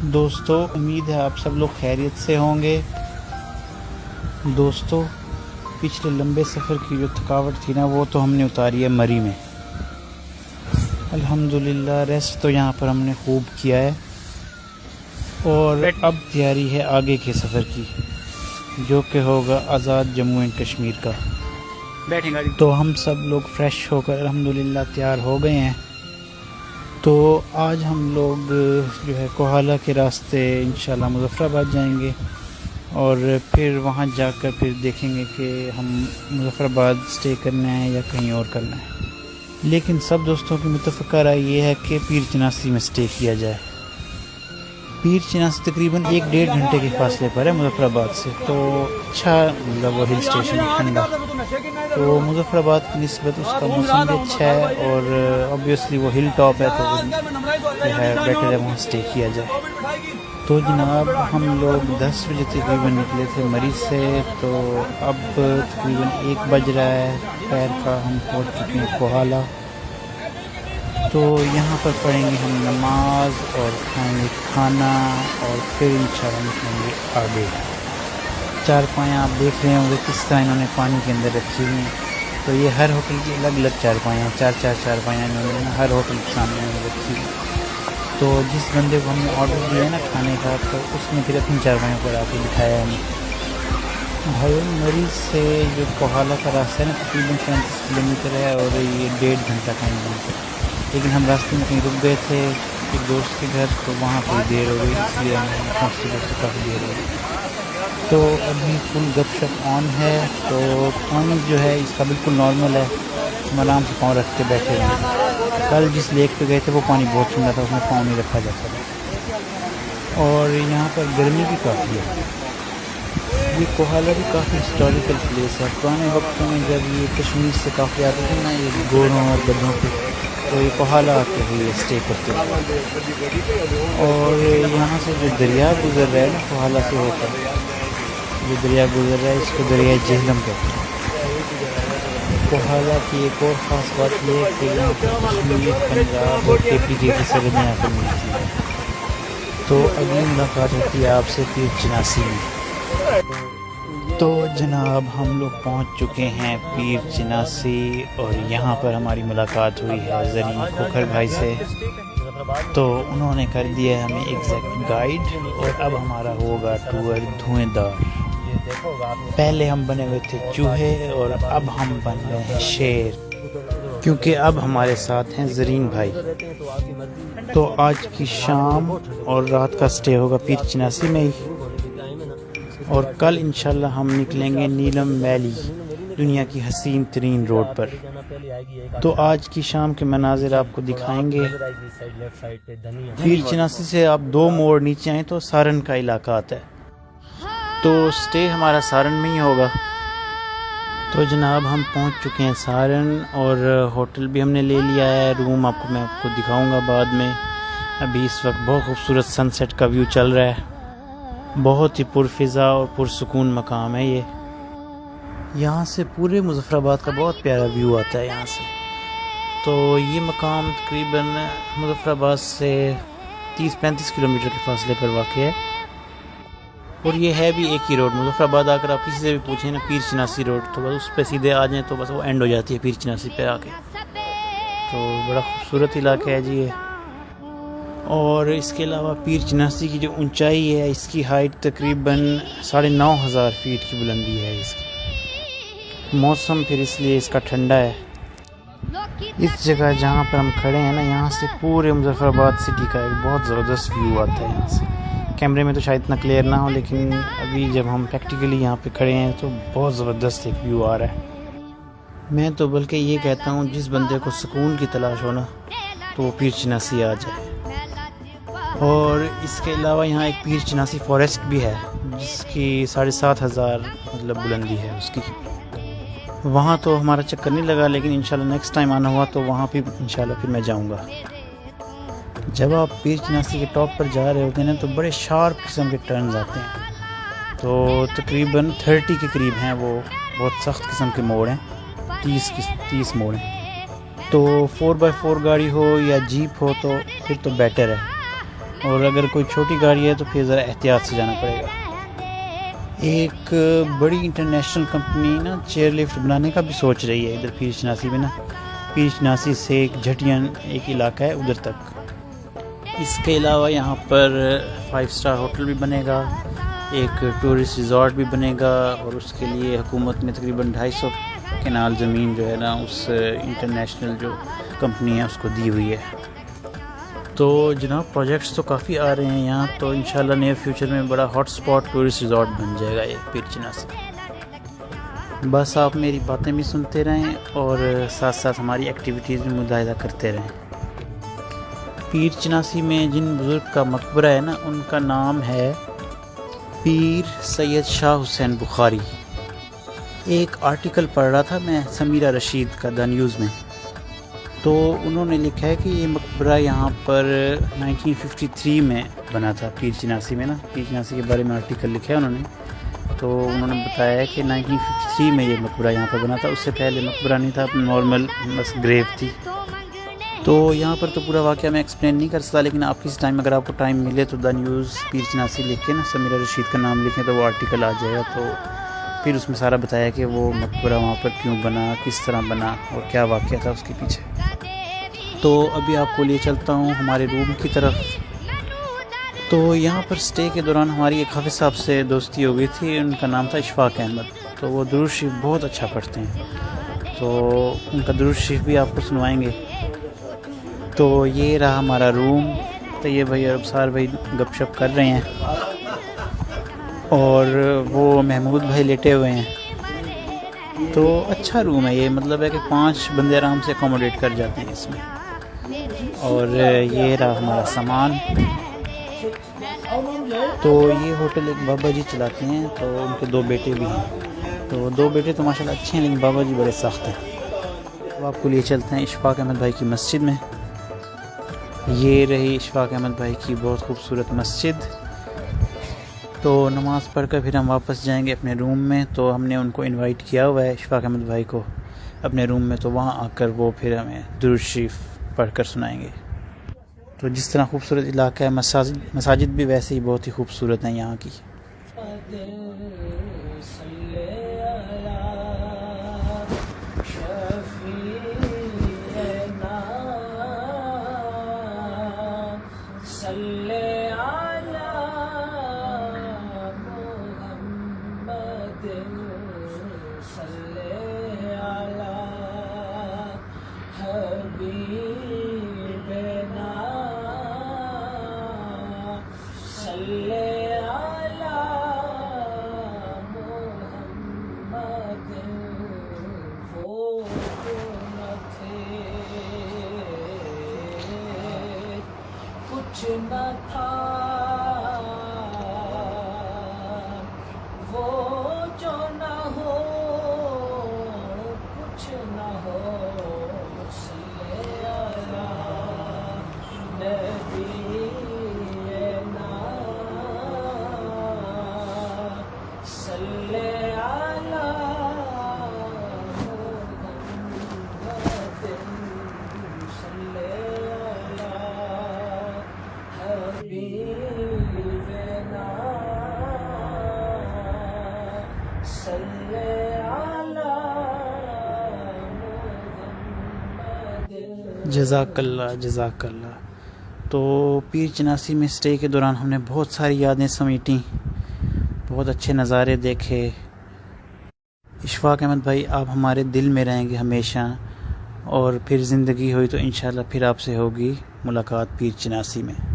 دوستو امید ہے آپ سب لوگ خیریت سے ہوں گے۔ دوستو پچھلے لمبے سفر کی جو تھکاوٹ تھی نا وہ تو ہم نے اتاری ہے مری میں۔ الحمدللہ ریسٹ تو یہاں پر ہم نے خوب کیا ہے اور اب تیاری ہے آگے کے سفر کی جو کہ ہوگا آزاد جموں اینڈ کشمیر کا۔ تو ہم سب لوگ فریش ہو کر الحمدللہ تیار ہو گئے ہیں۔ تو آج ہم لوگ جو ہے کوہالہ کے راستے انشاءاللہ مظفر آباد جائیں گے اور پھر وہاں جا کر پھر دیکھیں گے کہ ہم مظفر آباد اسٹے کرنا ہے یا کہیں اور کرنا ہے، لیکن سب دوستوں کی متفقہ رائے یہ ہے کہ پیر چناسی میں اسٹے کیا جائے۔ پیر چناسی تقریباً 1-1.5 گھنٹے کے فاصلے پر ہے مظفر آباد سے، تو اچھا وہ ہل اسٹیشن ٹھنڈا، تو مظفر آباد کی نسبت اس کا موسم بھی اچھا ہے اور اوبیسلی وہ ہل ٹاپ ہے تو جو ہے بیٹر ہے وہاں اسٹے کیا جائے۔ تو جناب ہم لوگ 10 بجے تقریباً نکلے تھے مری سے، تو اب تقریباً 1 بج رہا ہے دوپہر کا، ہم پہنچ چکے ہیں کوہالہ۔ تو یہاں پر پڑھیں گے ہم نماز اور کھائیں گے کھانا اور پھر انشاءاللہ نکلیں گے آگے۔ چارپائیاں آپ دیکھ رہے ہوں گے کس طرح انہوں نے پانی کے اندر رکھی ہوئی ہیں، تو یہ ہر ہوٹل کی الگ الگ چارپائیاں، 4 چارپائیاں انہوں نے ہر ہوٹل کے سامنے رکھی ہوئی۔ تو جس بندے کو ہم نے آرڈر دیا ہے نا کھانے کا، تو اس نے پھر اپنی چارپائیوں پر آ کے دکھایا ہمیں۔ بھائی مریض سے جو کوہالہ کا راستہ ہے نا تقریباً 35 کلومیٹر ہے اور یہ 1.5 گھنٹہ کا ہے، لیکن ہم راستے میں کہیں رک گئے تھے ایک دوست کے گھر، تو وہاں پہ دیر ہو گئی، اس لیے ہمیں پہنچتے کافی دیر ہو گئی۔ تو ابھی فل گپ شپ آن ہے، تو پانی جو ہے اس کا بالکل نارمل ہے، ہم آرام سے پاؤں رکھ کے بیٹھے ہیں۔ کل جس لیک پہ گئے تھے وہ پانی بہت ٹھنڈا تھا، اس میں پاؤں نہیں رکھا جاتا تھا، اور یہاں پر گرمی بھی کافی ہے۔ یہ کوہالہ بھی کافی ہسٹوریکل پلیس ہے، پرانے وقتوں میں جب یہ کشمیر سے کافی آتے تھے نا یہ گھوڑوں اور گدھوں پہ، تو یہ کوہالہ آ کے ہی اسٹے کرتے تھے۔ اور یہاں سے جو دریا گزر رہا ہے نا کوہالہ سے ہو کر، جو دریا گزر رہا ہے اس کو دریائے جہلم کہتے ہیں۔ کوہالہ کی ایک اور خاص بات یہ ہے کہ یہاں پر کشمیر، پنجاب اور KP کی سرحدیں یہاں پر ملتی ہیں۔ تو اگلی ملاقات ہوتی ہے آپ سے پیر چناسی میں۔ تو جناب ہم لوگ پہنچ چکے ہیں پیر چناسی اور یہاں پر ہماری ملاقات ہوئی ہے زرین کھوکھر بھائی سے، تو انہوں نے کر دیا ہے ہمیں ایگزیکٹ گائیڈ، اور اب ہمارا ہوگا ٹور دھوئیں دار۔ پہلے ہم بنے ہوئے تھے چوہے اور اب ہم بن گئے ہیں شیر، کیونکہ اب ہمارے ساتھ ہیں زرین بھائی۔ تو آج کی شام اور رات کا سٹے ہوگا پیر چناسی میں ہی، اور کل انشاءاللہ ہم نکلیں گے نیلم ویلی، دنیا کی حسین ترین روڈ پر۔ تو آج کی شام کے مناظر آپ کو دکھائیں گے۔ پیر چناسی سے آپ 2 موڑ نیچے آئیں تو سارن کا علاقہ آتا ہے، تو سٹے ہمارا سارن میں ہی ہوگا۔ تو جناب ہم پہنچ چکے ہیں سارن، اور ہوٹل بھی ہم نے لے لیا ہے، روم میں آپ کو دکھاؤں گا بعد میں۔ ابھی اس وقت بہت خوبصورت سن سیٹ کا ویو چل رہا ہے، بہت ہی پرفضا اور پرسکون مقام ہے یہ۔ یہاں سے پورے مظفر آباد کا بہت پیارا ویو آتا ہے یہاں سے۔ تو یہ مقام تقریباً مظفر آباد سے 30-35 کلومیٹر کے فاصلے پر واقع ہے، اور یہ ہے بھی ایک ہی روڈ۔ مظفر آباد آ کر آپ کسی سے بھی پوچھیں نا پیر چناسی روڈ، تو بس اس پہ سیدھے آ جائیں تو بس وہ اینڈ ہو جاتی ہے پیر چناسی پہ آ کے۔ تو بڑا خوبصورت علاقہ ہے جی یہ۔ اور اس کے علاوہ پیر چناسی کی جو اونچائی ہے، اس کی ہائٹ تقریباً 9,500 فیٹ کی بلندی ہے اس کی۔ موسم پھر اس لیے اس کا ٹھنڈا ہے۔ اس جگہ جہاں پر ہم کھڑے ہیں نا، یہاں سے پورے مظفر آباد سٹی کا ایک بہت زبردست ویو آتا ہے یہاں سے۔ کیمرے میں تو شاید اتنا کلیئر نہ ہو، لیکن ابھی جب ہم پریکٹیکلی یہاں پہ کھڑے ہیں تو بہت زبردست ایک ویو آ رہا ہے۔ میں تو بلکہ یہ کہتا ہوں جس بندے کو سکون کی تلاش ہو نا تو وہ پیر چناسی آ جائے۔ اور اس کے علاوہ یہاں ایک پیر چناسی فوریسٹ بھی ہے جس کی 7,500 مطلب بلندی ہے اس کی۔ وہاں تو ہمارا چکر نہیں لگا، لیکن انشاءاللہ نیکسٹ ٹائم آنا ہوا تو وہاں پہ انشاءاللہ پھر میں جاؤں گا۔ جب آپ پیر چناسی کے ٹاپ پر جا رہے ہوتے ہیں نا تو بڑے شارپ قسم کے ٹرنز آتے ہیں، تو تقریباً 30 کے قریب ہیں وہ، بہت سخت قسم کے موڑ ہیں، 30 موڑ ہیں۔ تو 4x4 گاڑی ہو یا جیپ ہو تو پھر تو بیٹر ہے، اور اگر کوئی چھوٹی گاڑی ہے تو پھر ذرا احتیاط سے جانا پڑے گا۔ ایک بڑی انٹرنیشنل کمپنی نا چیئر لفٹ بنانے کا بھی سوچ رہی ہے ادھر پیر چناسی میں نا، پیر چناسی سے ایک جھٹین ایک علاقہ ہے ادھر تک۔ اس کے علاوہ یہاں پر 5 اسٹار ہوٹل بھی بنے گا، ایک ٹورسٹ ریزورٹ بھی بنے گا، اور اس کے لیے حکومت نے تقریباً 250 کنال زمین جو ہے نا اس انٹرنیشنل جو کمپنی ہے اس کو دی ہوئی ہے۔ تو جناب پروجیکٹس تو کافی آ رہے ہیں یہاں، تو انشاءاللہ نیئر فیوچر میں بڑا ہاٹ سپاٹ ٹورسٹ ریزورٹ بن جائے گا یہ پیر چناسی۔ بس آپ میری باتیں بھی سنتے رہیں اور ساتھ ساتھ ہماری ایکٹیویٹیز بھی مشاہدہ کرتے رہیں۔ پیر چناسی میں جن بزرگ کا مقبرہ ہے نا ان کا نام ہے پیر سید شاہ حسین بخاری۔ ایک آرٹیکل پڑھ رہا تھا میں سمیرہ رشید کا دا نیوز میں، تو انہوں نے لکھا ہے کہ یہ مقبرہ یہاں پر 1953 میں بنا تھا پیر چناسی میں نا، پیر چناسی کے بارے میں آرٹیکل لکھا ہے انہوں نے، تو انہوں نے بتایا ہے کہ 1953 میں یہ مقبرہ یہاں پر بنا تھا، اس سے پہلے مقبرہ نہیں تھا، نارمل بس گریو تھی۔ تو یہاں پر تو پورا واقعہ میں ایکسپلین نہیں کر سکتا، لیکن آپ کس ٹائم اگر آپ کو ٹائم ملے تو دا نیوز پیر چناسی لکھ کے نا سمیرہ رشید کا نام لکھیں تو وہ آرٹیکل آ جائے گا، تو پھر اس میں سارا بتایا کہ وہ مقبرہ وہاں پر کیوں بنا، کس طرح بنا اور کیا واقعہ تھا اس کے پیچھے۔ تو ابھی آپ کو لے چلتا ہوں ہمارے روم کی طرف۔ تو یہاں پر سٹے کے دوران ہماری ایک حافظ صاحب سے دوستی ہو گئی تھی، ان کا نام تھا اشفاق احمد، تو وہ درود شریف بہت اچھا پڑھتے ہیں، تو ان کا درود شریف بھی آپ کو سنوائیں گے۔ تو یہ رہا ہمارا روم، طیب بھائی اور ابصار بھائی گپ شپ کر رہے ہیں، اور وہ محمود بھائی لیٹے ہوئے ہیں۔ تو اچھا روم ہے یہ، مطلب ہے کہ 5 بندے آرام سے اکوموڈیٹ کر جاتے ہیں اس میں۔ اور یہ رہا ہمارا سامان۔ تو یہ ہوٹل ایک بابا جی چلاتے ہیں، تو ان کے 2 بیٹے بھی ہیں، تو 2 بیٹے تو ماشاءاللہ اچھے ہیں، لیکن بابا جی بڑے سخت ہیں۔ اب آپ کو لیے چلتے ہیں اشفاق احمد بھائی کی مسجد میں۔ یہ رہی اشفاق احمد بھائی کی بہت خوبصورت مسجد۔ تو نماز پڑھ کر پھر ہم واپس جائیں گے اپنے روم میں، تو ہم نے ان کو انوائٹ کیا ہوا ہے اشفاق احمد بھائی کو اپنے روم میں، تو وہاں آ کر وہ پھر ہمیں درود شریف پڑھ کر سنائیں گے۔ تو جس طرح خوبصورت علاقہ ہے، مساجد بھی ویسے ہی بہت ہی خوبصورت ہیں یہاں کی۔ کچھ نہ تھا وہ جو نہ ہو، کچھ نہ ہو، صلی علی نبینا صلی علی جزاک اللہ جزاک اللہ۔ تو پیر چناسی میں سٹے کے دوران ہم نے بہت ساری یادیں سمیٹیں، بہت اچھے نظارے دیکھے۔ اشفاق احمد بھائی آپ ہمارے دل میں رہیں گے ہمیشہ، اور پھر زندگی ہوئی تو انشاءاللہ پھر آپ سے ہوگی ملاقات پیر چناسی میں۔